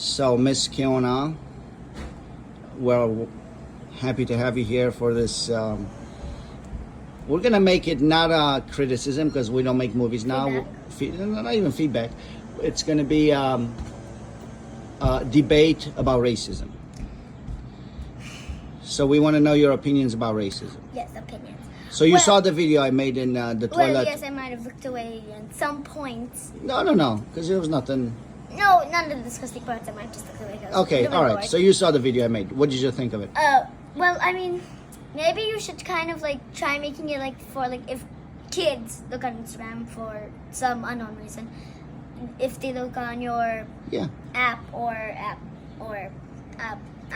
So, Miss Kiona, we're happy to have you here for this. We're gonna make it not a criticism because we don't make movies now. Not even feedback. It's gonna be a debate about racism. So we want to know your opinions about racism. Yes, opinions. So you saw the video I made in the toilet. Well, yes, I might have looked away at some points. No, because there was nothing. No, none of the disgusting parts. I might just look away. Okay, all right. So you saw the video I made. What did you think of it? Well, I mean, maybe you should kind of like try making it like for like if kids look on Instagram for some unknown reason, if they look on your app or I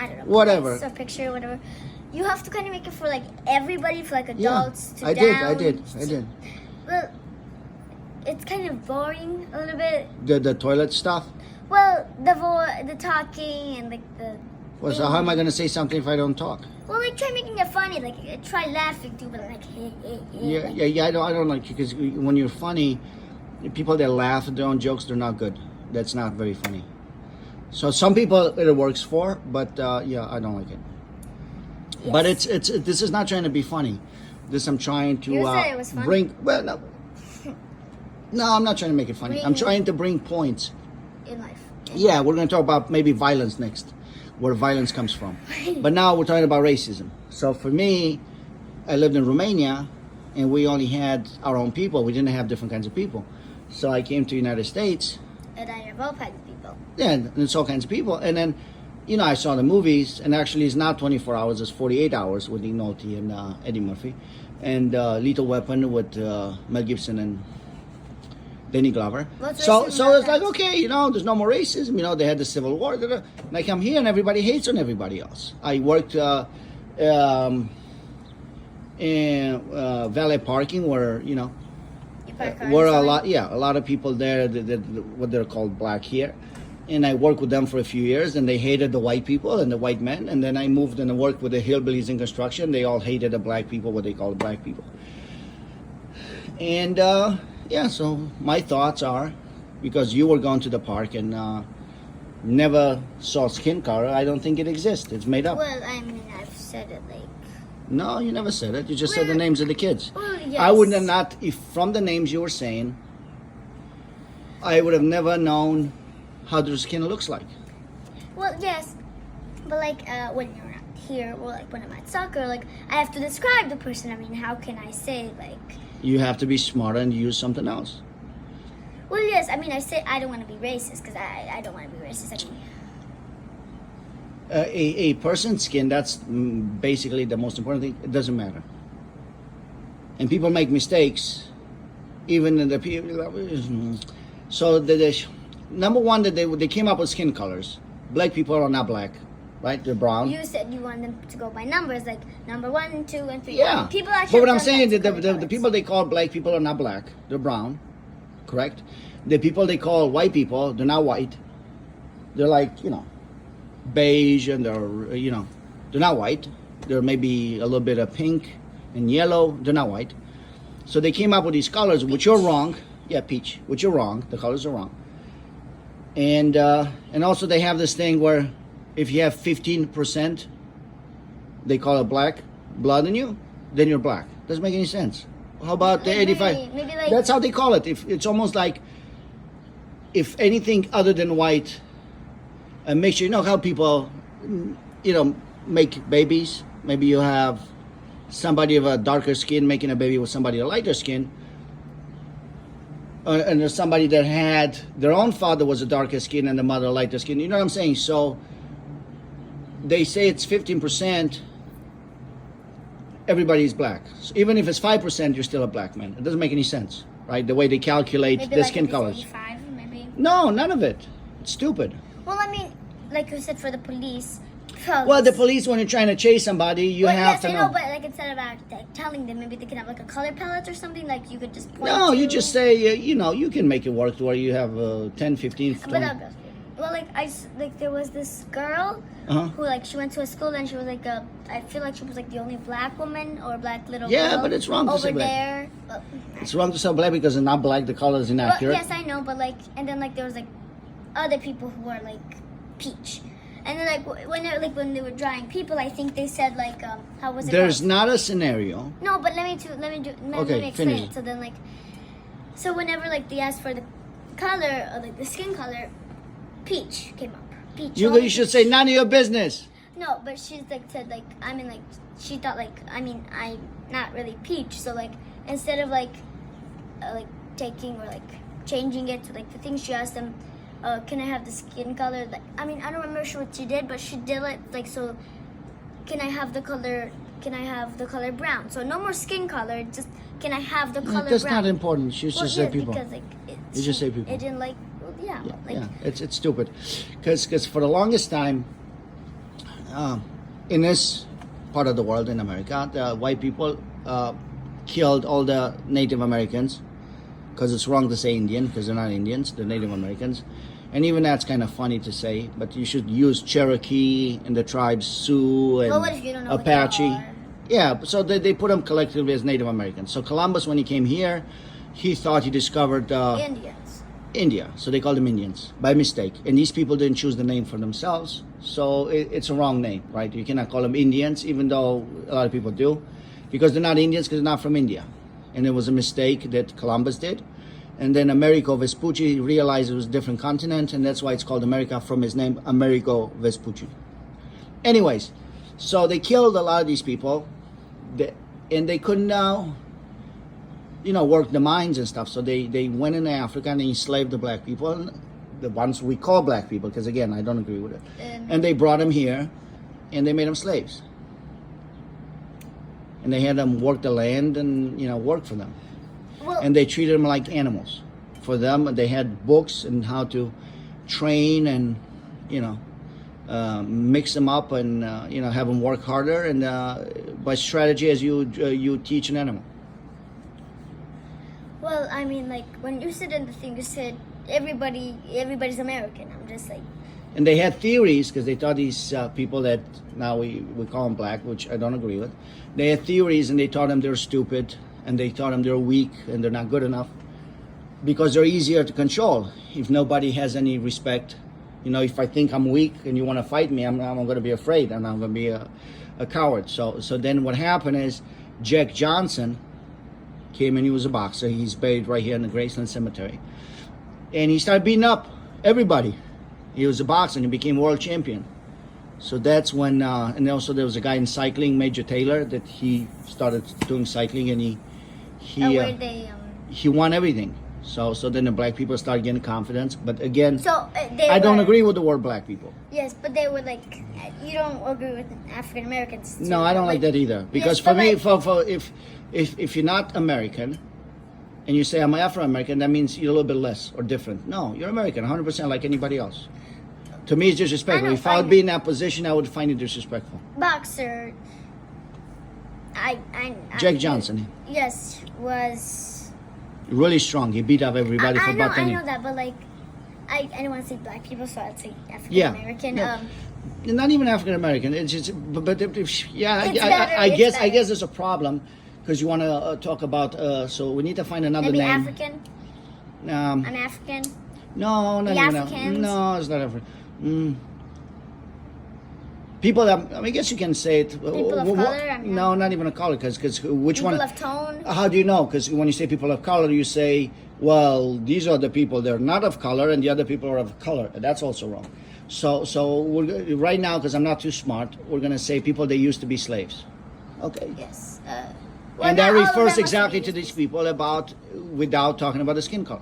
don't know, whatever, or picture, whatever. You have to kind of make it for like everybody, for like adults to I down. did. Well, it's kind of boring a little bit. The toilet stuff. Well, the talking and like the. Well, so how am I gonna say something if I don't talk? Well, like try making it funny, like try laughing too, but like hey. Yeah. I don't like you because when you're funny, people that laugh at their own jokes, they're not good. That's not very funny. So some people it works for, but I don't like it. Yes. But it's this is not trying to be funny. This I'm trying to You said it was funny. bring. Well, no, I'm not trying to make it funny. I'm trying to bring points In life. Yeah, we're going to talk about maybe violence next, where violence comes from. But now we're talking about racism. So for me, I lived in Romania, and we only had our own people. We didn't have different kinds of people. So I came to the United States. And I have all kinds of people. Yeah, and it's all kinds of people. And then, I saw the movies, and actually it's not 24 hours, it's 48 hours with Nick Nolte and Eddie Murphy. And Lethal Weapon with Mel Gibson and Danny Glover. So it's like, okay, there's no more racism. They had the Civil War. And I come here and everybody hates on everybody else. I worked in valet parking where, where a lot of people there, what they're called black here. And I worked with them for a few years, and they hated the white people and the white men. And then I moved and I worked with the hillbillies in construction. They all hated the black people, what they call the black people. And so my thoughts are, because you were going to the park and never saw skin color, I don't think it exists. It's made up. Well, I mean, I've said it like. No, you never said it. You just said the names of the kids. Well, yes. I would have not, if from the names you were saying, I would have never known how their skin looks like. Well, yes, but like when you're not here, or like when I'm at soccer, like I have to describe the person. I mean, how can I say like? You have to be smarter and use something else. Well, yes, I mean, I say I don't want to be racist because I don't want to be racist. I mean, a person's skin, that's basically the most important thing. It doesn't matter. And people make mistakes, even in the people. So number one, that they came up with skin colors. Black people are not black, right? They're brown. you said you want them to go by numbers, like number 1, 2, and 3. Yeah. People actually. But what I'm don't saying have is to the people they call black people are not black. They're brown, correct? The people they call white people, they're not white. They're like, beige, and they're not white. They're maybe a little bit of pink and yellow. They're not white. So they came up with these colors, which are wrong. Yeah, peach, which are wrong. The colors are wrong. And also they have this thing where if you have 15%, they call it black blood in you, then you're black. Doesn't make any sense. How about the 85? Maybe like. That's how they call it. If it's almost like if anything other than white, and make sure how people, make babies. Maybe you have somebody of a darker skin making a baby with somebody of a lighter skin. And there's somebody that had their own father was a darker skin and the mother a lighter skin. You know what I'm saying? So they say it's 15%. Everybody's black. So even if it's 5%, you're still a black man. It doesn't make any sense, right? The way they calculate maybe the like skin if it's colors. 85, maybe. No, none of it. It's stupid. Well, I mean, like you said, for the police. Well, the police, when you're trying to chase somebody, you have to know. Yes, I know, but like instead of like telling them, maybe they can have like a color palette or something. Like you could just point. No, to... you just say, you can make it work to where you have 10, 15, 20. Well, like there was this girl who like she went to a school and she was like I feel like she was like the only black woman or black little girl. But it's wrong to say over black. there. It's wrong to say black because it's not black. The color is inaccurate. Well, yes, I know, but like, and then like there was like other people who are like peach. And then when they were drawing people, I think they said like how was it? There's called? not a scenario. No, but let me explain finish. it. So then so whenever like they asked for the color or like the skin color, peach came up. Peach. You should say none of your business. No, but she's like said like I mean like she thought like I mean I'm not really peach, so like instead of like taking or like changing it to like the thing, she asked them, can I have the skin color? Like I mean I don't remember what she did, but she did it like so. Can I have the color? Can I have the color brown? So no more skin color. Just can I have the color That's brown? not important. You should just say people. Because like You just say people. It didn't like yeah. It's stupid, because for the longest time, in this part of the world in America, the white people killed all the Native Americans, because it's wrong to say Indian because they're not Indians, they're Native Americans, and even that's kind of funny to say. But you should use Cherokee and the tribes Sioux and Well, what if you don't know Apache. what they are? Yeah, so they put them collectively as Native Americans. So Columbus, when he came here, he thought he discovered Indians. India, so they called them Indians by mistake. And these people didn't choose the name for themselves, so it's a wrong name, right? You cannot call them Indians, even though a lot of people do, because they're not Indians, because they're not from India. And it was a mistake that Columbus did. And then Amerigo Vespucci realized it was a different continent, and that's why it's called America, from his name, Amerigo Vespucci. Anyways, so they killed a lot of these people, and they couldn't now, work the mines and stuff. So they went into Africa and they enslaved the black people, the ones we call black people, because again, I don't agree with it. And they brought them here, and they made them slaves. And they had them work the land and, work for them. Well, And they treated them like animals. For them, they had books and how to train and, mix them up and, have them work harder. And by strategy, as you teach an animal. well, I mean, like when you said in the thing, you said everybody's American. I'm just like, And they had theories, because they thought these people that now we call them black, which I don't agree with. They had theories, and they taught them they're stupid, and they taught them they're weak and they're not good enough, because they're easier to control. If nobody has any respect, if I think I'm weak and you want to fight me, I'm going to be afraid, and I'm going to be a coward. So then what happened is Jack Johnson came, and he was a boxer. He's buried right here in the Graceland Cemetery. And he started beating up everybody. He was a boxer, and he became world champion. So that's when, and also there was a guy in cycling, Major Taylor, that he started doing cycling, and where they he won everything. So then the black people started getting confidence. But again, I don't agree with the word black people. Yes, but they were like, you don't agree with African Americans. No, I don't like that either. Because Yes, for but me, if you're not American and you say I'm Afro-American, that means you're a little bit less or different. No, you're American, 100% like anybody else. To me, it's disrespectful. If I would be in that position, I would find it disrespectful. Boxer. Jack Johnson, Yes, was. really strong. He beat up everybody for about 10 I years. know that, but like, I don't want to say black people, so I'd say African American. Yeah. Not even African American. It's just, but I guess there's a problem, because you want to talk about. So we need to find another maybe name. African. I'm African. No, not The even. Africans? No, it's not African. People that, I guess you can say it. People of color? No, not even a color, because which People one? of tone. How do you know? Because when you say people of color, you say, well, these are the people they're not of color, and the other people are of color. That's also wrong. So we're, right now, because I'm not too smart, we're gonna say people that used to be slaves. Okay. Yes. And that not all of refers them exactly must to be- these people without talking about the skin color.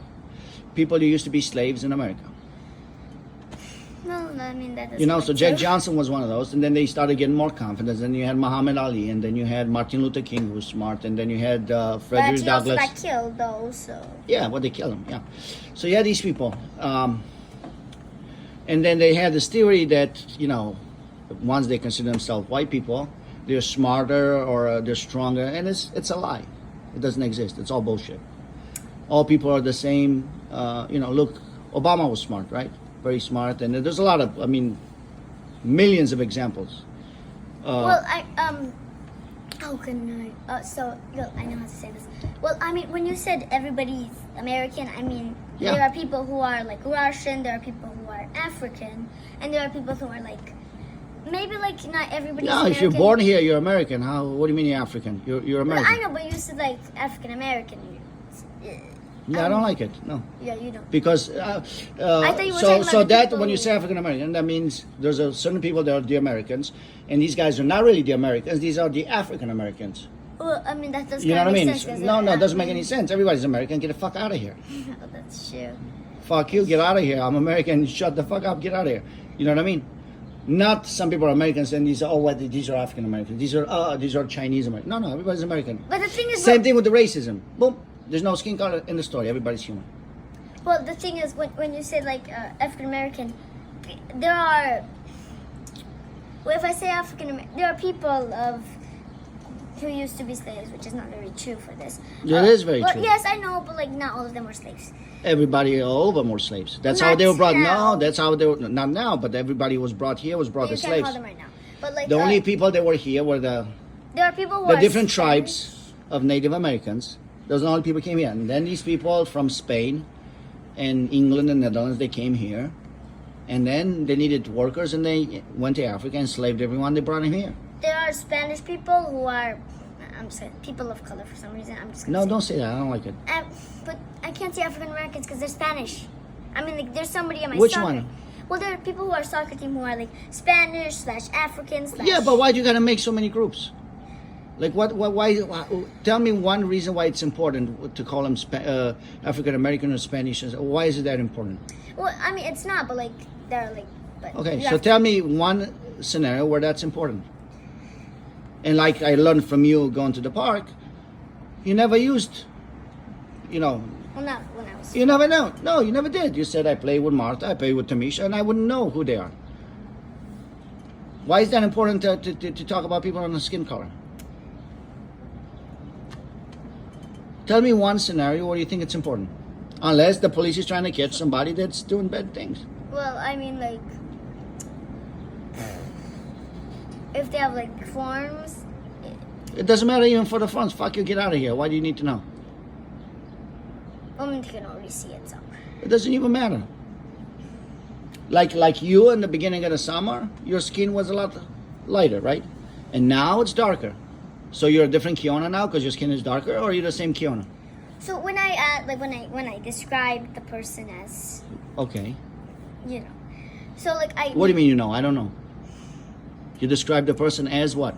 People who used to be slaves in America. No, I mean that doesn't. So Jack Johnson was one of those, and then they started getting more confidence. Then you had Muhammad Ali, and then you had Martin Luther King, who was smart, and then you had But Frederick he also Douglass. got killed though, so. Yeah, well, they killed him. Yeah, so you had these people, and then they had this theory that once they consider themselves white people, they're smarter or they're stronger, and it's a lie. It doesn't exist. It's all bullshit. All people are the same. Look, Obama was smart, right? Very smart, and there's a lot of, millions of examples. Well, how can I? I know how to say this. Well, when you said everybody's American, Yeah. There are people who are like Russian. There are people who are African, and there are people who are like maybe like not everybody's No, American. if you're born here, you're American. How? What do you mean you're African? You're Well, American. I know, but you said like African American. Yeah, I don't like it. No. Yeah, you don't. Because thought you were so talking about so the that people when you who- say African American, that means there's a certain people that are the Americans, and these guys are not really the Americans. These are the African Americans. Well, I mean that does. You know what I mean? Sense, 'cause No, it doesn't make I any sense. Everybody's American. Get the fuck out of here. mean, oh, that's true. Fuck you. Get out of here. I'm American. Shut the fuck up. Get out of here. You know what I mean? Not some people are Americans and these are these are African Americans. These are Chinese Americans. No, everybody's American. But the thing is, Same thing with the racism. Boom. There's no skin color in the story. Everybody's human. well, the thing is, when you say like African American, there are. Well, if I say African American, there are people who used to be slaves, which is not very true for this. It is very well, true. Yes, I know, but like not all of them were slaves. Everybody all over were slaves. That's how Not they were brought. now. No, that's how they were. Not now, but everybody was brought here was brought You as can't slaves. call them right now. But like The only people that were here were the there are people who are different Spanish. tribes of Native Americans. Those are the only people who came here. And then these people from Spain and England and Netherlands, they came here. And then they needed workers and they went to Africa and enslaved everyone. They brought them here. There are Spanish people who are. I'm saying people of color for some reason. I'm just gonna No, say don't say that. I don't like it. But I can't say African Americans because they're Spanish. I mean, like, there's somebody on my Which soccer. one? Well, there are people who are soccer team who are like Spanish / African / Yeah, but why do you gotta make so many groups? Like why tell me one reason why it's important to call them African American or Spanish. Why is it that important? Well, I mean, it's not, but like they're like. But Okay, you so have to- tell me one scenario where that's important. And like I learned from you going to the park, you never used, Well, not when I was. you never know. No, you never did. You said I play with Martha, I play with Tamisha, and I wouldn't know who they are. Why is that important to talk about people on the skin color? Tell me one scenario where you think it's important. Unless the police is trying to catch somebody that's doing bad things. Well, I mean, like, if they have like forms, It doesn't matter even for the fronts. Fuck you, get out of here. Why do you need to know? I mean, you can already see it somewhere. It doesn't even matter. Like you in the beginning of the summer, your skin was a lot lighter, right? And now it's darker. So you're a different Kiona now because your skin is darker, or you're the same Kiona? So when I when I describe the person as, Okay. so like I. What do you mean you know? I don't know. You describe the person as what?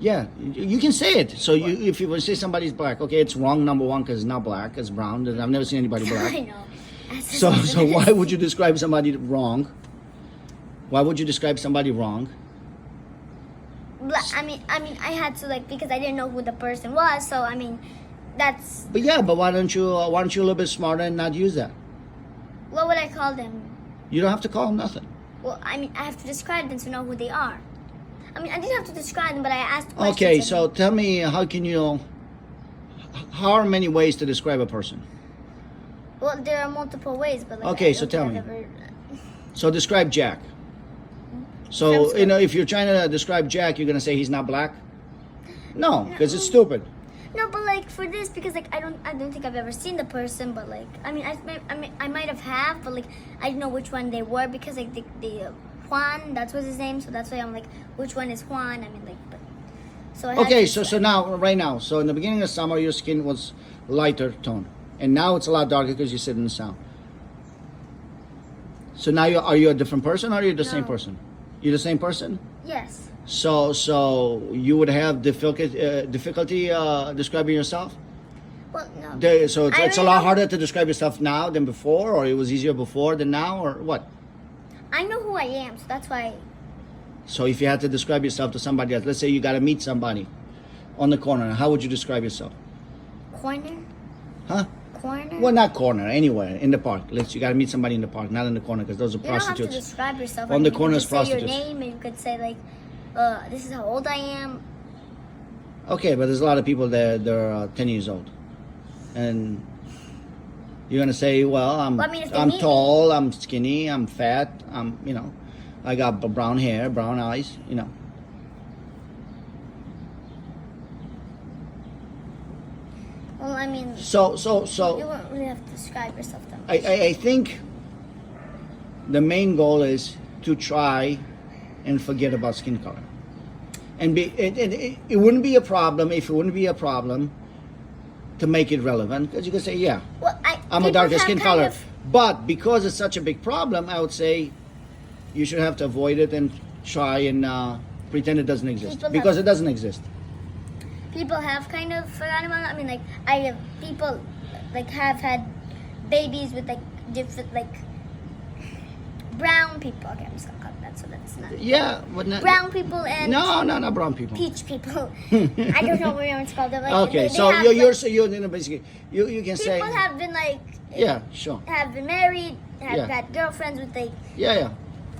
Yeah, you can say it. So if you would say somebody's black, okay, it's wrong. Number one, because it's not black, it's brown. I've never seen anybody I black. know. That's So just- why would you describe somebody wrong? Why would you describe somebody wrong? I mean, I had to like because I didn't know who the person was. So I mean, that's But yeah, but why don't you a little bit smarter and not use that? what would I call them? You don't have to call them nothing. Well, I mean, I have to describe them to know who they are. I mean, I didn't have to describe them, but I asked questions. Okay, of so them. tell me how are many ways to describe a person? Well, there are multiple ways, but like. Okay, I so don't tell think me. I've ever- So describe Jack. So Sounds good. if you're trying to describe Jack, you're gonna say he's not black. No, because it's stupid. No, but like for this, because like I don't think I've ever seen the person, but like I mean I might have, but like I didn't know which one they were because like the Juan, that was his name, so that's why I'm like, which one is Juan? I mean like, but so I had Okay, to- so now right now, so in the beginning of summer, your skin was lighter tone, and now it's a lot darker because you sit in the sun. So now are you a different person, or are you the same No. person? You're the same person. yes. So you would have difficulty describing yourself. Well, no. So I it's a don't lot know. harder to describe yourself now than before, or it was easier before than now, or what? I know who I am, so that's why. So if you had to describe yourself to somebody else, let's say you got to meet somebody on the corner, how would you describe yourself? Corner. Huh? Corner. Well, not corner, anywhere in the park. You got to meet somebody in the park, not in the corner, because those are You don't have to prostitutes. describe yourself. On the you corner could is just say your prostitutes. name, and you could say like, this is how old I am. Okay, but there's a lot of people that they're 10 years old, and you're gonna say, "Well, I'm Well, I mean, if they I'm meet me- tall, I'm skinny, I'm fat, I got brown hair, brown eyes, Well, I mean, So you won't really have to describe yourself that much. I think the main goal is to try and forget about skin color, and it wouldn't be a problem if it wouldn't be a problem to make it relevant, because you can say, yeah, Well, I'm a people darker have skin kind color, of- but because it's such a big problem, I would say you should have to avoid it and try and pretend it doesn't exist, People because have- it doesn't exist. people have kind of forgotten about it. I mean, like, I have people like have had babies with like different like brown people. Okay, I'm just gonna call it that, so that's not Yeah, but not, brown people and no, not brown people. peach people. I don't know what it's called. They're like, Okay, they so have, you're like, so you know, basically you can say, people have been like yeah, sure, have been married, have Yeah. had girlfriends with like yeah.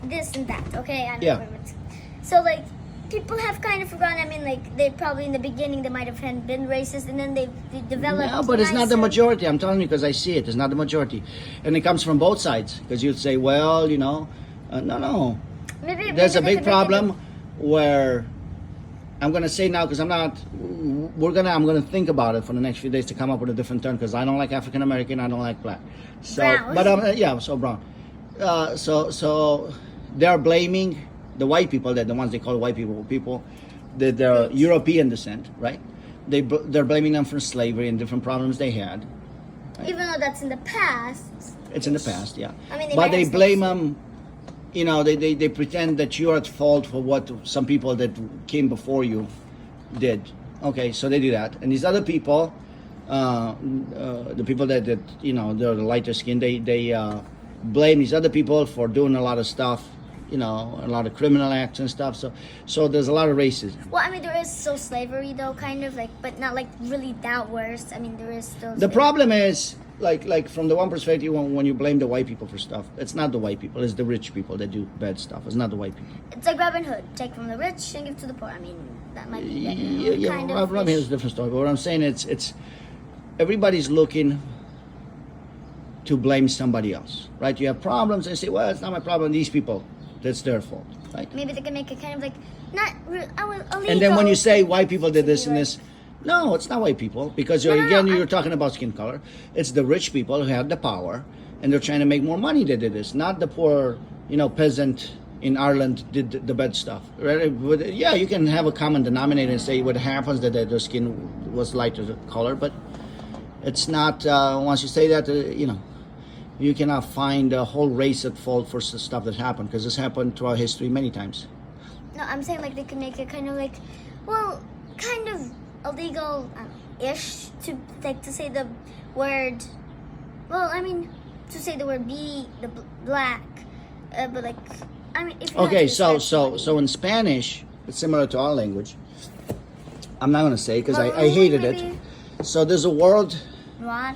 this and that. Okay, I don't Yeah. know what it's- So like people have kind of forgotten. I mean, like they probably in the beginning they might have been racist, and then they developed. No, but it's not the nicer- majority. I'm telling you because I see it. It's not the majority, and it comes from both sides. Because you'd say, well, you know, no. Maybe There's a maybe they big could make it problem where I'm gonna say now because I'm gonna think about it for the next few days to come up with a different term because I don't like African American. I don't like black. So, Brown. but yeah, so brown. So they're blaming the white people, that the ones they call white people that they're European descent, right? They're blaming them for slavery and different problems they had. Even though that's in the past. It's in the past, yeah. I mean, they but might they have blame slaves. them. You know, they pretend that you're at fault for what some people that came before you did. Okay, so they do that, and these other people, the people that you know, they're the lighter skin, they blame these other people for doing a lot of stuff, you know, a lot of criminal acts and stuff. So there's a lot of racism. Well, I mean, there is still slavery though, kind of like, but not like really that worse. I mean, there is still. The slavery. problem is, like from the one perspective, when you blame the white people for stuff, it's not the white people, it's the rich people that do bad stuff. It's not the white people. It's like Robin Hood: take from the rich and give to the poor. I mean, that might be Yeah, kind of. Rob has a different story. But what I'm saying, it's everybody's looking to blame somebody else, right? You have problems and say, well, it's not my problem. These people, that's their fault, right? Maybe they can make it kind of like not illegal. And then when you say white people did this to and be this, no, it's not white people because No, again, no, you're talking about skin color. It's the rich people who have the power and they're trying to make more money that did this, not the poor, you know, peasant in Ireland did the bad stuff. Right? But, yeah, you can have a common denominator and say what happens that their skin was lighter color, but it's not. Once you say that, you know, you cannot find a whole race at fault for stuff that happened because this happened throughout history many times. No, I'm saying like they can make it kind of like, well, kind of illegal ish to like to say the word. Well, I mean, to say the word black, but like, I mean, if you're Okay, not so in Spanish, it's similar to our language. I'm not going to say because Well, I hated maybe- it. So there's a word. Noir.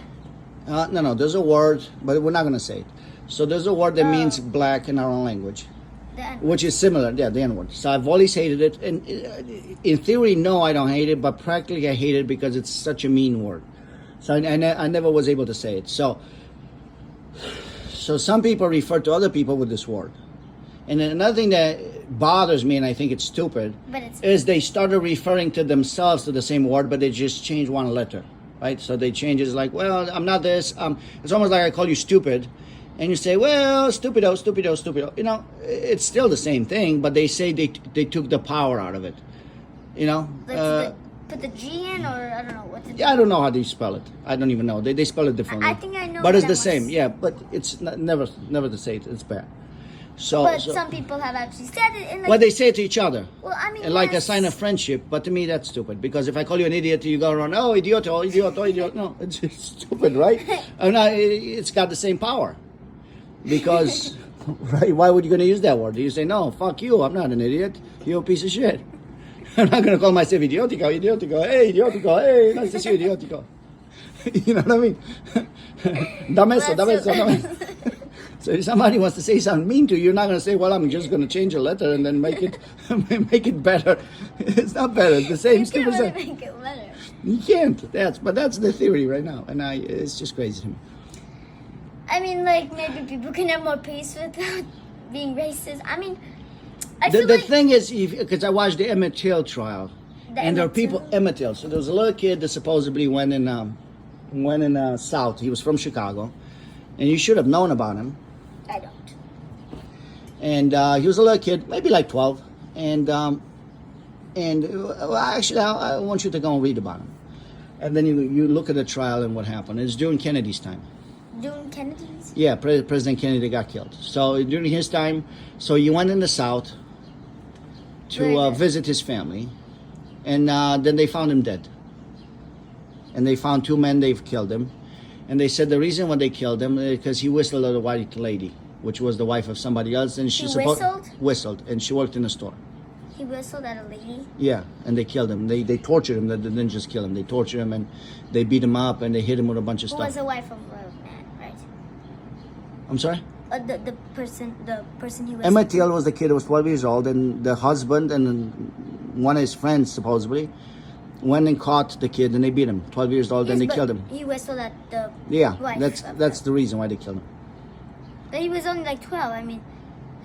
No, there's a word, but we're not going to say it. So there's a word that Oh. means black in our own language, Then which is similar. Yeah, the N word. So I've always hated it, and in theory, no, I don't hate it, but practically, I hate it because it's such a mean word. So I never was able to say it. So some people refer to other people with this word. And then another thing that bothers me, and I think it's stupid, But it's- is they started referring to themselves to the same word, but they just changed one letter, right? So they change it like, well, I'm not this. It's almost like I call you stupid, and you say, well, stupido. You know, it's still the same thing, but they say they took the power out of it. You know, like put the G in, or I don't know what. yeah, I don't know how they spell it. I don't even know. They spell it differently. I think I know but it's that the was- same. Yeah, but it's never to say it. It's bad. So, But so some people have actually said it in like. well, they say it to each other. Well, I mean, Like a yes. sign of friendship, but to me that's stupid because if I call you an idiot, you go around, oh, idiot. No, it's stupid, right? It's got the same power. Because, right, why would you going to use that word? You say, no, fuck you, I'm not an idiot. You're a piece of shit. I'm not going to call myself idiotico, hey, nice to see you, idiotico. You know what I mean? Dame eso. So if somebody wants to say something mean to you, you're not going to say, well, I'm just going to change a letter and then make it make it better. It's not better. It's the same You can't stupid really stuff. make it better. You can't. That's the theory right now. And it's just crazy to me. I mean, like maybe people can have more peace without being racist. I mean, I The feel like thing is, because I watched the Emmett Till trial, The and there are Emmett people, Till. Emmett Till. So there was a little kid that supposedly went and went in south. He was from Chicago, and you should have known about him. I don't. And he was a little kid, maybe like 12. And well, actually, I want you to go and read about him. And then you look at the trial and what happened. It's during Kennedy's time. During Kennedy's? Yeah, President Kennedy got killed. So during his time, so he went in the south to visit his family, and then they found him dead. And they found 2 men, they've killed him. And they said the reason why they killed him is because he whistled at a white lady, which was the wife of somebody else. And she whistled, and she worked in a store. He whistled at a lady? Yeah, and they killed him. They tortured him. They didn't just kill him. They tortured him, and they beat him up, and they hit him with a bunch of Who stuff. was the wife of a man, right? I'm sorry? The person he was. Emmett Till was the kid who was 12 years old, and the husband and one of his friends, supposedly, went and caught the kid, and they beat him. 12 years old, and they killed him. He whistled at the wife. That's the reason why they killed him. But he was only like 12. I mean,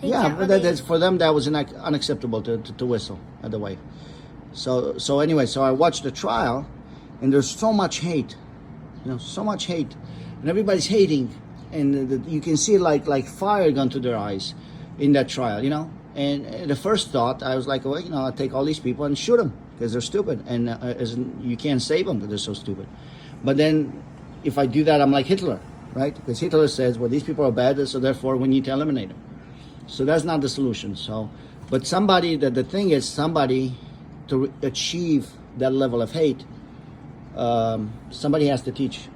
but that's for them. That was unacceptable to whistle at the wife. So anyway, so I watched the trial, and there's so much hate, so much hate, and everybody's hating, and you can see like fire gone to their eyes in that trial, And the first thought, I was like, well, I'll take all these people and shoot them because they're stupid, and you can't save them because they're so stupid. But then, if I do that, I'm like Hitler, right? Because Hitler says, well, these people are bad, so therefore we need to eliminate them. So that's not the solution. But the thing is, somebody to achieve that level of hate, somebody has to teach.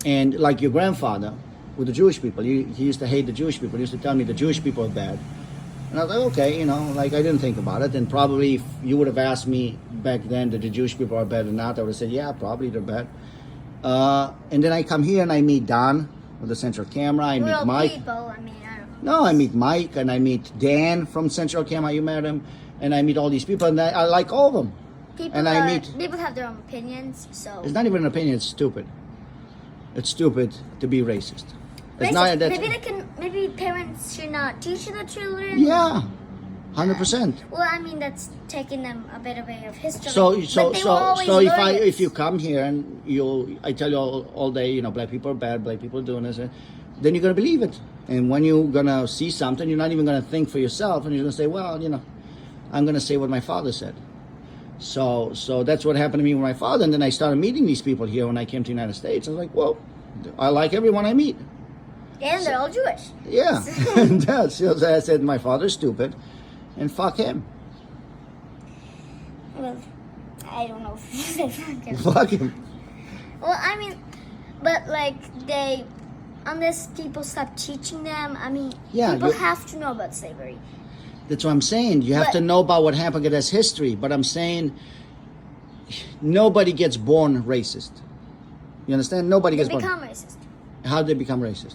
And like your grandfather with the Jewish people, he used to hate the Jewish people. He used to tell me the Jewish people are bad. And I was like, okay, I didn't think about it. And probably if you would have asked me back then that the Jewish people are bad or not, I would have said, yeah, probably they're bad. And then I come here and I meet Don with the Central Camera. I meet Mike. People, I mean, I don't know. No, I meet Mike and I meet Dan from Central Camera. You met him. And I meet all these people, and I like all of them. People have their own opinions, so... It's not even an opinion, it's stupid. It's stupid to be racist. Maybe parents should not teach the children. Yeah, 100%. Well, I mean, that's taking them a bit away of history. So if you come here and I tell you all day, black people are bad, black people are doing this, then you're gonna believe it. And when you're gonna see something, you're not even gonna think for yourself, and you're gonna say, well, I'm gonna say what my father said. So that's what happened to me with my father, and then I started meeting these people here when I came to the United States. I was like, well, I like everyone I meet. And they're all Jewish. Yeah. So I said, my father's stupid, and fuck him. Well, I don't know if you say fuck him. Fuck him. Well, I mean, but unless people stop teaching them, I mean, people have to know about slavery. That's what I'm saying. You have to know about what happened, because that's history. But I'm saying nobody gets born racist. You understand? Nobody gets born. They become racist. How do they become racist?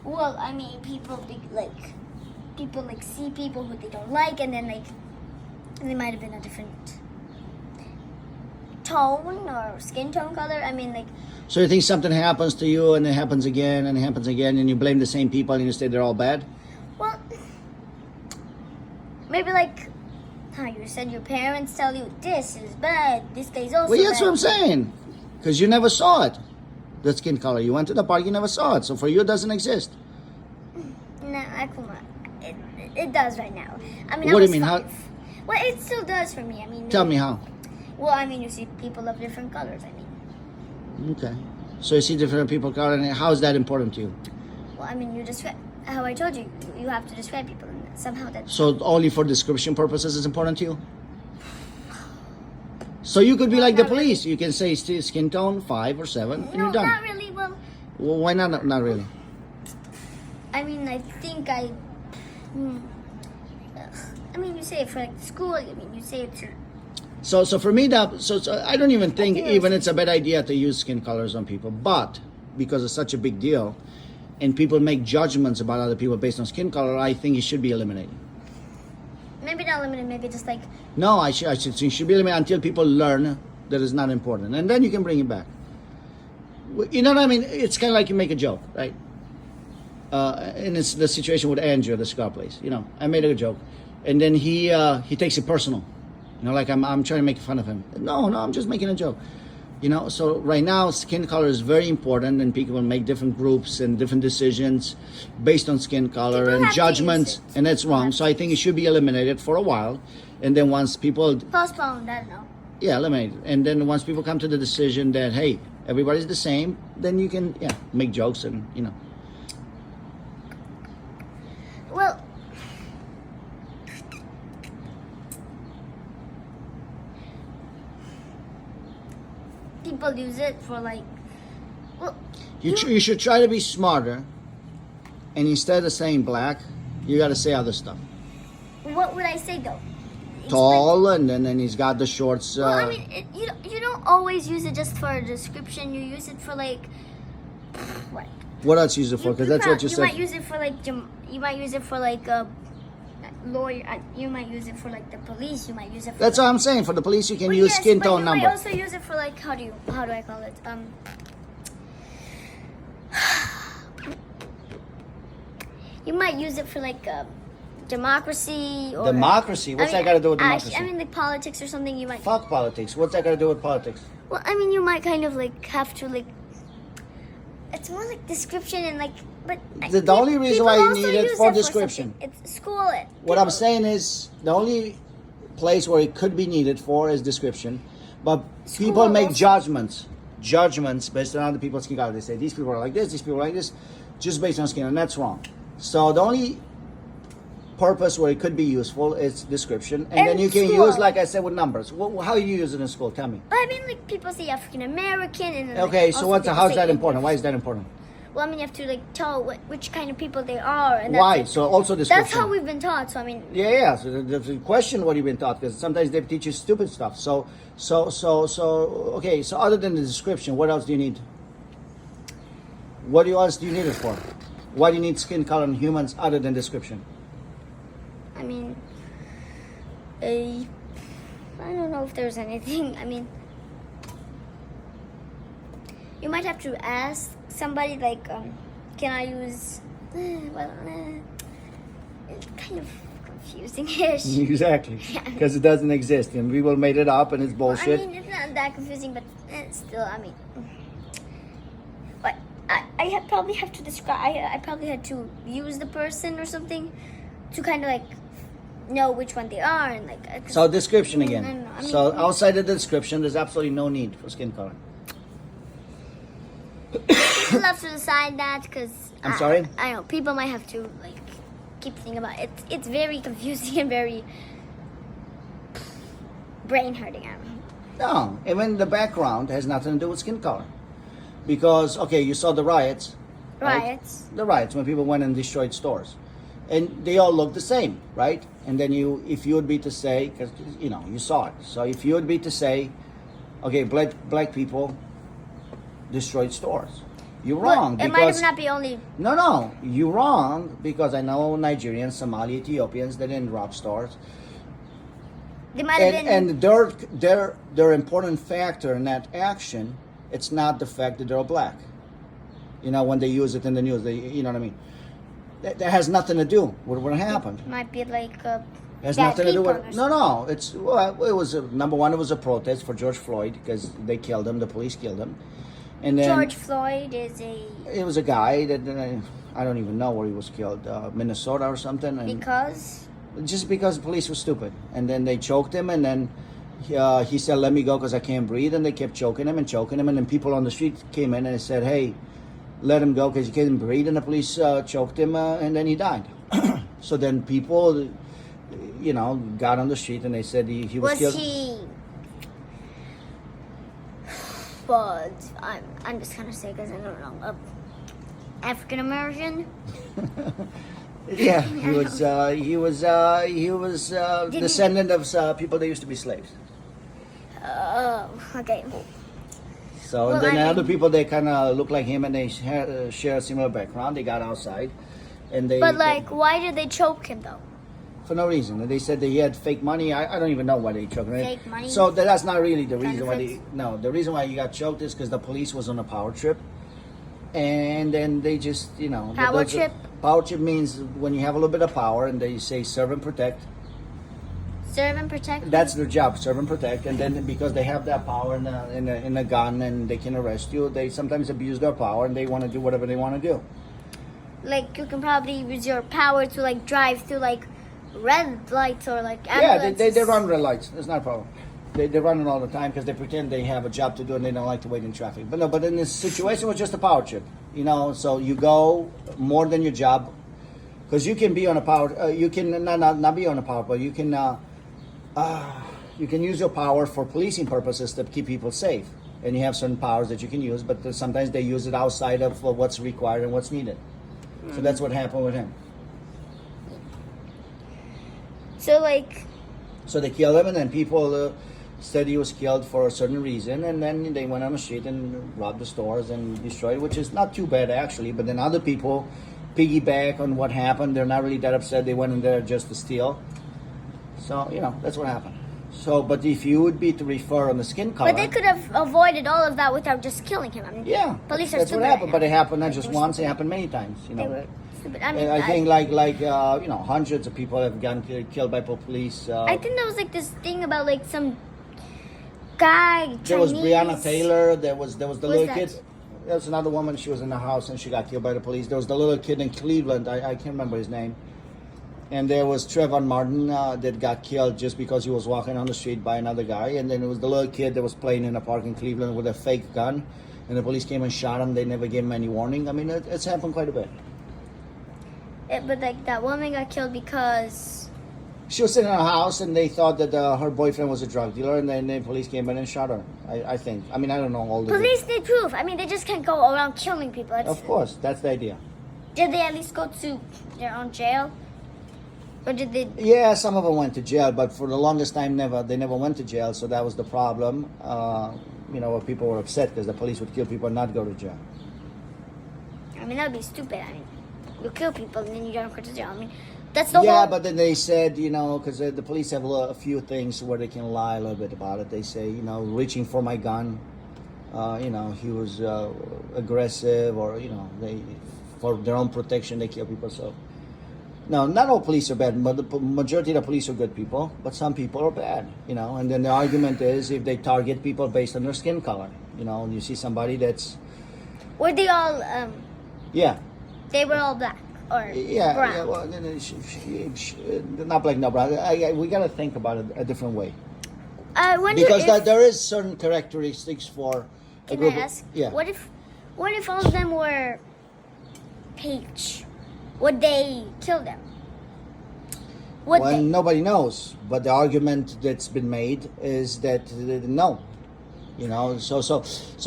Well, I mean, people see people who they don't like, and then they might have been a different tone or skin tone color. I mean, So you think something happens to you, and it happens again, and it happens again, and you blame the same people, and you say they're all bad? Well, maybe how you said your parents tell you this is bad, this guy's also Well, that's bad. what I'm saying. Because you never saw it. The skin color. You went to the park, you never saw it. So for you, it doesn't exist. No, come on. It does right now. I mean, what do you mean? How? Well, it still does for me. I mean, tell me how. Well, I mean, you see people of different colors. I mean. Okay. So you see different people color, and how is that important to you? Well, I mean, you describe how I told you. You have to describe people, and somehow that. So only for description purposes is important to you? So you could be like the police. You can say skin tone 5 or 7, and you're done. Not really. Well, why not? Not really. I mean, I think I mean, you say it for school. I mean, you say it to. So for me, so I don't even think it's a bad idea to use skin colors on people. But because it's such a big deal, and people make judgments about other people based on skin color, I think it should be eliminated. Maybe not eliminated. Maybe just No, I should it should be eliminated until people learn that it's not important, and then you can bring it back. You know what I mean? It's kind of like you make a joke, right? And it's the situation with Andrew, the cigar place. I made a joke, and then he takes it personal. Like I'm trying to make fun of him. No, I'm just making a joke. You know, so right now skin color is very important, and people make different groups and different decisions based on skin color People and have to use judgments, it. and that's wrong. So I think it should be eliminated for a while, and then once people, Postponed, I don't know. yeah, eliminated, and then once people come to the decision that hey, everybody's the same, then you can make jokes and Well, people use it for like, well, you should try to be smarter, and instead of saying black, you got to say other stuff. what would I say though? Tall, and then he's got the shorts. Well, I mean, you don't always use it just for a description. You use it for like, what? What else use it for? Because that's what you said. might use it for like, you might use it for like a lawyer. You might use it for like the police. You might use it for. That's what I'm saying. For the police, you can Well, use yes, skin but tone you number. might also use it for like, how do I call it? You might use it for like democracy or Democracy? What's that got to do with democracy? I mean, like politics or something. You might. Fuck politics. What's that got to do with politics? Well, I mean, you might kind of like have to like. It's more like description and like, but The only reason people why you also need it use for something. description. It's school it. What I'm saying is the only place where it could be needed for is description, but people School make also. judgments based on other people's skin color. They say these people are like this, these people are like this, just based on skin, and that's wrong. So the only purpose where it could be useful is description, and then And you can school. use, like I said, with numbers. How you use it in school? Tell me. But I mean, like people say African American and then, like, Okay, so also people how's say that English. important? Why is that important? Well, I mean, you have to like tell which kind of people they are, and that's Why? it. So also description. That's how we've been taught. So I mean, Yeah. So the question what you've been taught, because sometimes they teach you stupid stuff. So okay. So other than the description, what else do you need? What else do you need it for? Why do you need skin color in humans other than description? I mean, I don't know if there's anything. I mean, you might have to ask somebody like, can I use? Well, it's kind of confusing-ish. Exactly, because it doesn't exist, and people made it up, and it's bullshit. I mean, it's not that confusing, but still, I mean, but I probably have to describe. I probably had to use the person or something to kind of like know which one they are and like. So description I again. don't know. I mean, So outside of the description, there's absolutely no need for skin color. people have to decide that because. I'm sorry? I know people might have to like keep thinking about it. It's very confusing and very brain hurting. I don't know. No, even the background has nothing to do with skin color, because okay, you saw the riots. right? Riots. The riots when people went and destroyed stores, and they all look the same, right? And then if you would be to say, because you saw it, so if you would be to say, okay, black people destroyed stores, you're wrong. It might not be only. No, you're wrong, because I know Nigerians, Somali, Ethiopians, they didn't rob stores, They might have been. and their important factor in that action, it's not the fact that they're black. When they use it in the news, you know what I mean. That has nothing to do with what happened. Might be like It has bad nothing to do people with. or No. It was number one. It was a protest for George Floyd because they killed him. The police killed him, and then George Floyd is a it was a guy that I don't even know where he was killed, Minnesota or something. And because just because the police was stupid, and then they choked him, and then he said, "Let me go because I can't breathe," and they kept choking him, and then people on the street came in and they said, "Hey, let him go because he can't breathe," and the police choked him, and then he died. So then people, got on the street and they said he was killed. he? But I'm just gonna say because I don't know. African American. Yeah, he was Did descendant of people that used to be slaves. Okay. So Well, and then I other mean- people they kind of look like him and they share a similar background. They got outside, and But like, why did they choke him though? for no reason. And they said that he had fake money. I don't even know why they choked him. Fake money? So that's not really the reason why Counterfeits? the reason why he got choked is because the police was on a power trip, and then they just Power trip? Power trip means when you have a little bit of power and they say serve and protect. Serve and protect. That's their job, serve and protect. And then because they have that power in a gun and they can arrest you, they sometimes abuse their power and they want to do whatever they want to do. Like you can probably use your power to like drive through like red lights or like Yeah, ambulances. they run red lights. It's not a problem. They run it all the time because they pretend they have a job to do and they don't like to wait in traffic. But no, but in this situation, it was just a power trip. You know, so you go more than your job because you can be on a power. You can not be on a power, but you can use your power for policing purposes to keep people safe. And you have certain powers that you can use, but sometimes they use it outside of what's required and what's needed. So that's what happened with him. So like, So they killed him, and then people said he was killed for a certain reason, and then they went on the street and robbed the stores and destroyed, which is not too bad actually. But then other people piggyback on what happened. They're not really that upset. They went in there just to steal. So you know that's what happened. So, but if you would be to refer on the skin color, but they could have avoided all of that without just killing him. I mean, yeah, police are that's stupid what happened. right But now. it happened not just They were once; it happened many times. You They know. were stupid. I mean, I think you know hundreds of people have gotten killed by police. I think there was like this thing about like some guy. There was Chinese. Breonna Taylor. There was the Who's little that? kid. There was another woman. She was in the house and she got killed by the police. There was the little kid in Cleveland. I can't remember his name. And there was Trayvon Martin that got killed just because he was walking on the street by another guy. And then there was the little kid that was playing in a park in Cleveland with a fake gun. And the police came and shot him. They never gave him any warning. I mean, it's happened quite a bit. But like that woman got killed because She was sitting in a house and they thought that her boyfriend was a drug dealer. And then the police came in and shot her, I think. I mean, I don't know all the police need proof. I mean, they just can't go around killing people. Of course, that's the idea. Did they at least go to their own jail? Or did they? Yeah, some of them went to jail, but for the longest time, they never went to jail. So that was the problem. You know, where people were upset because the police would kill people and not go to jail. I mean, that would be stupid. I mean, you kill people and then you don't go to jail. I mean, that's the Yeah, whole. but then they said, you know, because the police have a few things where they can lie a little bit about it. They say, you know, reaching for my gun. You know, he was aggressive, or you know, they for their own protection they kill people. So. No, not all police are bad, but the majority of the police are good people, but some people are bad, you know. And then the argument is if they target people based on their skin color, you know, and you see somebody that's... Were they all? Yeah. They were all black or Yeah, brown. yeah, well, not black, no brown. We got to think about it a different way. I wonder Because if, there is certain characteristics for a can group I ask? Yeah. What if all of them were peach? Would they kill them? Would Well, they? nobody knows, but the argument that's been made is that no, you know. So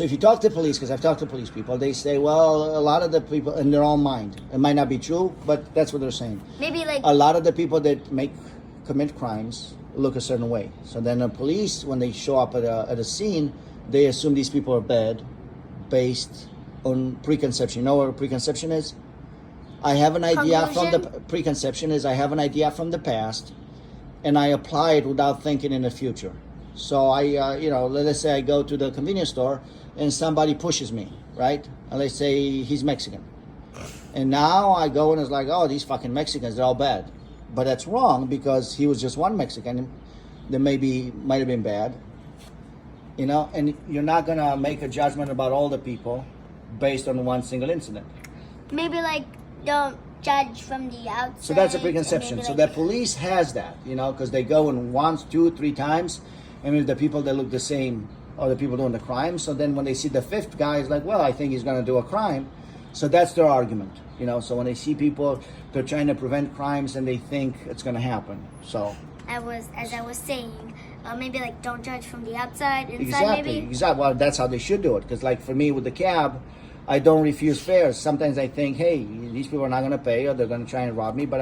if you talk to police, because I've talked to police people, they say, well, a lot of the people in their own mind, it might not be true, but that's what they're saying. Maybe like A lot of the people that commit crimes look a certain way. So then the police, when they show up at a scene, they assume these people are bad, based on preconception. You know what a preconception is? I have an idea from the preconception is I have an idea from the past, and I apply it without thinking in the future. So I, you know, let's say I go to the convenience store and somebody pushes me, right? And let's say he's Mexican, and now I go and it's like, oh, these fucking Mexicans, they're all bad. But that's wrong because he was just one Mexican that might have been bad, you know. And you're not gonna make a judgment about all the people based on one single incident. maybe like don't judge from the outside. So that's a and preconception. maybe, So like, the police has that, you know, because they go in once, 2, 3 times, and if the people that look the same are the people doing the crime. So then when they see the fifth guy, it's like, well, I think he's going to do a crime. So that's their argument, you know. So when they see people, they're trying to prevent crimes and they think it's going to happen. So as I was saying, maybe like don't judge from the outside, inside exactly. maybe. Well, that's how they should do it. Because like for me with the cab, I don't refuse fares. Sometimes I think, hey, these people are not going to pay or they're going to try and rob me. But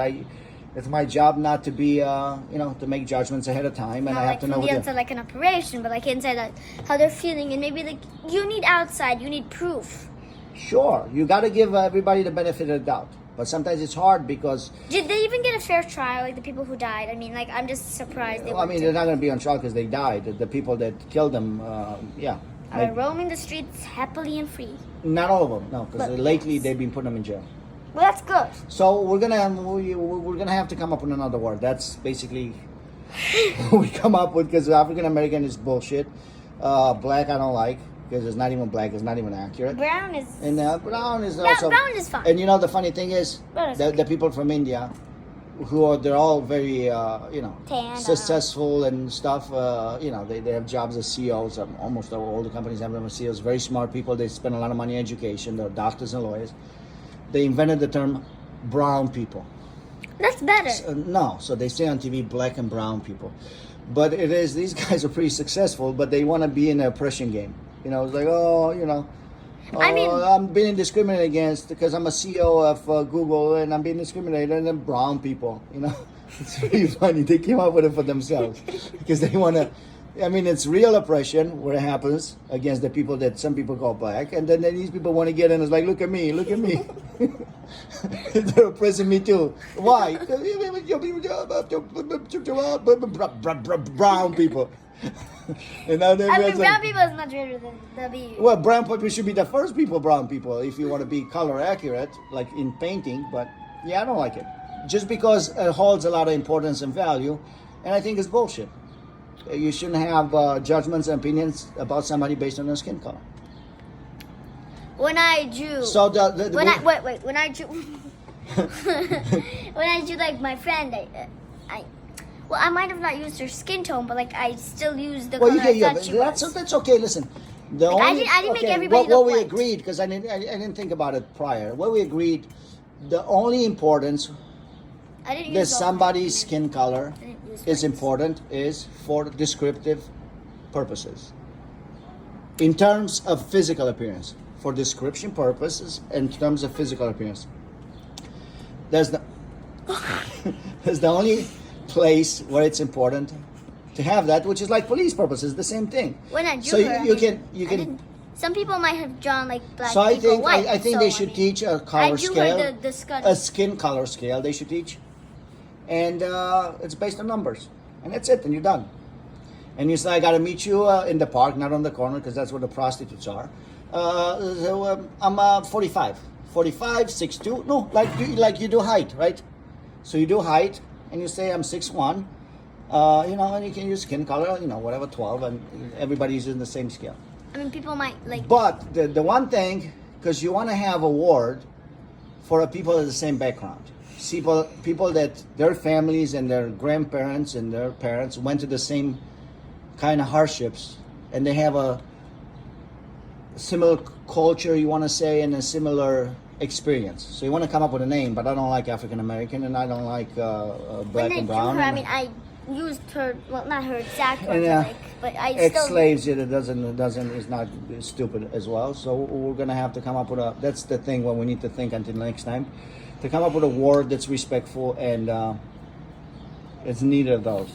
it's my job not to be, you know, to make judgments ahead of time. And Not I have like to from know the what they're... outside like an operation, but like inside like how they're feeling, and maybe like you need outside, you need proof. Sure, you got to give everybody the benefit of the doubt. But sometimes it's hard because, Did they even get a fair trial, like the people who died? I mean, like I'm just surprised. well, I mean, they're not going to be on trial because they died. The people that killed them, yeah. are roaming the streets happily and free. Not all of them, no, because But- lately they've been putting them in jail. Well, that's good. So we're gonna have to come up with another word. That's basically we come up with, because African American is bullshit. Black I don't like, because it's not even black, it's not even accurate. Brown is. And brown is Yeah, also. brown is fine. And you know the funny thing is, Brown is the people from India, they're all very Tan, successful and stuff. They have jobs as CEOs. Almost all the companies have them as CEOs. Very smart people. They spend a lot of money on education. They're doctors and lawyers. They invented the term brown people. That's better. So they say on TV black and brown people, but these guys are pretty successful, but they want to be in the oppression game. It's like, I'm being discriminated against because I'm a CEO of Google and I'm being discriminated, and then brown people, it's really funny. They came up with it for themselves because they want to. It's real oppression where it happens against the people that some people call black, and then these people want to get in. It's like, look at me. They're oppressing me too. Why? Brown people. And now brown people is much better than the. Well, brown people should be the first people. Brown people, if you want to be color accurate, like in painting. But yeah, I don't like it, just because it holds a lot of importance and value, and I think it's bullshit. You shouldn't have judgments and opinions about somebody based on their skin color. When I drew. So when I drew. When I drew like my friend, I might have not used her skin tone, but like I still used the color I thought she was. That's okay. Listen, I didn't make everybody look what we white. agreed, because I didn't think about it prior. What we agreed, the only importance I didn't that use all somebody's white. skin color I didn't use is whites. important is for descriptive purposes. In terms of physical appearance, for description purposes, in terms of physical appearance, there's the only place where it's important to have that, which is like police purposes, the same thing. When I drew So her, you I can didn't- Some people might have drawn like black So I people think white. I think they should teach a color I drew scale, her the skin. a skin color scale. They should teach, and it's based on numbers, and that's it. And you're done. And you say, I got to meet you in the park, not on the corner, because that's where the prostitutes are. I'm 45, 6'2". No, like you do height, right? So you do height, and you say I'm 6'1". And you can use skin color, whatever, 12, and everybody uses the same scale. People might like. But the one thing, because you want to have a award for people of the same background, people that their families and their grandparents and their parents went to the same kind of hardships, and they have a similar culture, you want to say, and a similar experience. So you want to come up with a name, but I don't like African American, and I don't like black When I and drew brown. her, I used her, well, not her exact And, words, but I still. ex-slaves, it is not stupid as well. So we're gonna have to come up with that's the thing when we need to think until next time, to come up with a word that's respectful, and it's neither of those.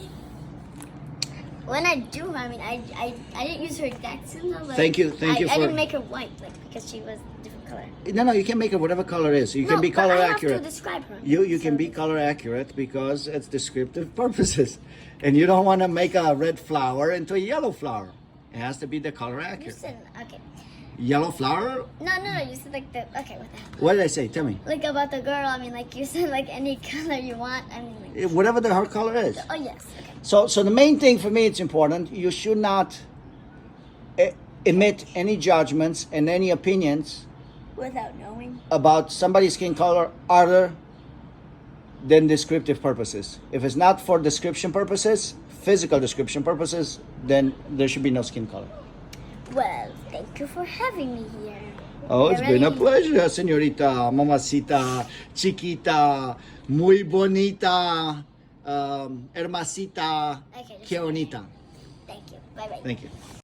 When I drew her, I didn't use her exact symbol. But Thank you I for. didn't make her white, because she was a different color. No, you can make it whatever color it is. You can be but color I accurate. have to describe her. You can So- be color accurate because it's descriptive purposes, and you don't want to make a red flower into a yellow flower. It has to be the color You accurate. said, okay. Yellow flower. No, you said like the, okay, what the hell? What did I say? Tell me. Like about the girl, like you said like any color you want, like. Whatever her color is. Oh, yes, okay. So the main thing for me, it's important. You should not emit any judgments and any opinions Without knowing. about somebody's skin color other than descriptive purposes. If it's not for description purposes, physical description purposes, then there should be no skin color. Well, thank you for having me here. Oh, it's been a Really- pleasure, señorita, mamacita, chiquita, muy bonita, hermosita, Okay, just- que bonita. Thank you. Bye-bye. Thank you.